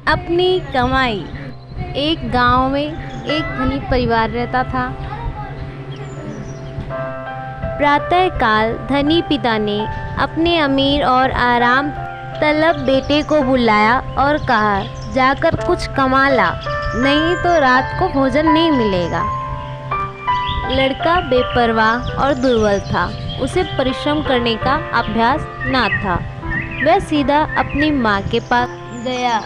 अपनी कमाई। एक गांव में एक धनी परिवार रहता था। प्रातःकाल धनी पिता ने अपने अमीर और आराम तलब बेटे को बुलाया और कहा, जाकर कुछ कमा ला, नहीं तो रात को भोजन नहीं मिलेगा। लड़का बेपरवाह और दुर्बल था, उसे परिश्रम करने का अभ्यास ना था। वह सीधा अपनी माँ के पास गया।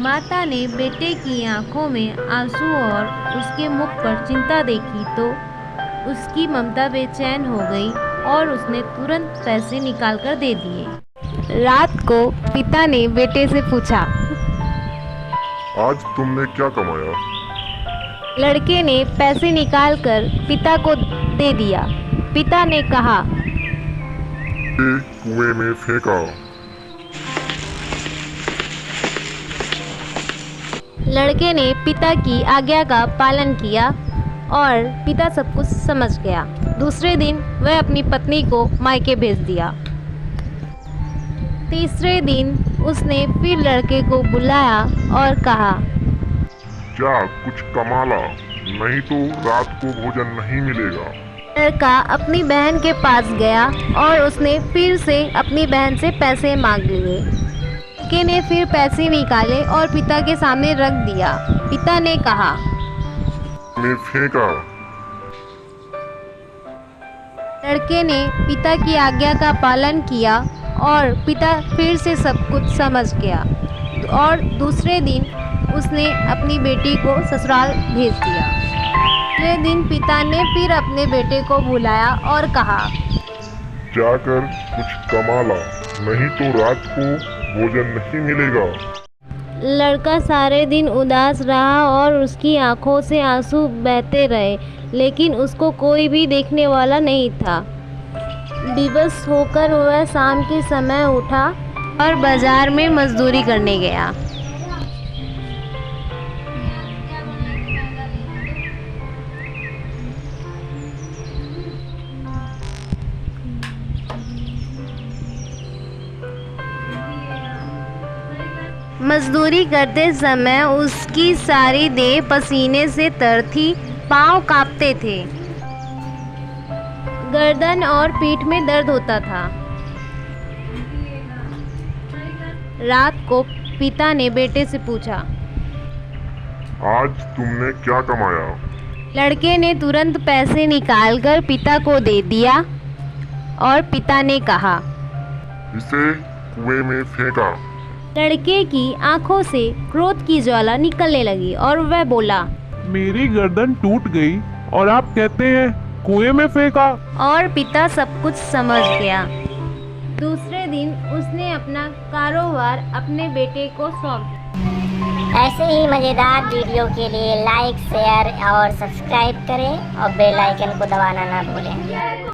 माता ने बेटे की आंखों में आंसू और उसके मुख पर चिंता देखी तो उसकी ममता बेचैन हो गई और उसने तुरंत पैसे निकालकर दे दिए। रात को पिता ने बेटे से पूछा, आज तुमने क्या कमाया? लड़के ने पैसे निकालकर पिता को दे दिया। पिता ने कहा, ये कुएं में फेंका। लड़के ने पिता की आज्ञा का पालन किया और पिता सब कुछ समझ गया। दूसरे दिन वह अपनी पत्नी को मायके भेज दिया। तीसरे दिन उसने फिर लड़के को बुलाया और कहा, जा कुछ कमा ला, नहीं तो रात को भोजन नहीं मिलेगा। लड़का अपनी बहन के पास गया और उसने फिर से अपनी बहन से पैसे मांग लिए। लड़के ने फिर पैसे निकाले और पिता के सामने रख दिया। पिता ने कहा, मैं फेंका। लड़के ने पिता की आज्ञा का पालन किया और पिता फिर से सब कुछ समझ गया और दूसरे दिन उसने अपनी बेटी को ससुराल भेज दिया। अगले दिन पिता ने फिर अपने बेटे को बुलाया और कहा, जाकर कुछ कमा ला, नहीं तो रात को भोजन नहीं मिलेगा। लड़का सारे दिन उदास रहा और उसकी आंखों से आंसू बहते रहे, लेकिन उसको कोई भी देखने वाला नहीं था। विवश होकर वह शाम के समय उठा और बाजार में मजदूरी करने गया। मजदूरी करते समय उसकी सारी देह पसीने से तर थी, पाँव कांपते थे, गर्दन और पीठ में दर्द होता था। रात को पिता ने बेटे से पूछा, आज तुमने क्या कमाया? लड़के ने तुरंत पैसे निकालकर पिता को दे दिया और पिता ने कहा, इसे कुएं में फेंका। लड़के की आंखों से क्रोध की ज्वाला निकलने लगी और वह बोला, मेरी गर्दन टूट गई और आप कहते हैं कुएं में फेंका। और पिता सब कुछ समझ गया। दूसरे दिन उसने अपना कारोबार अपने बेटे को सौंपा। ऐसे ही मज़ेदार वीडियो के लिए लाइक, शेयर और सब्सक्राइब करें और बेल आइकन को दबाना ना भूलें।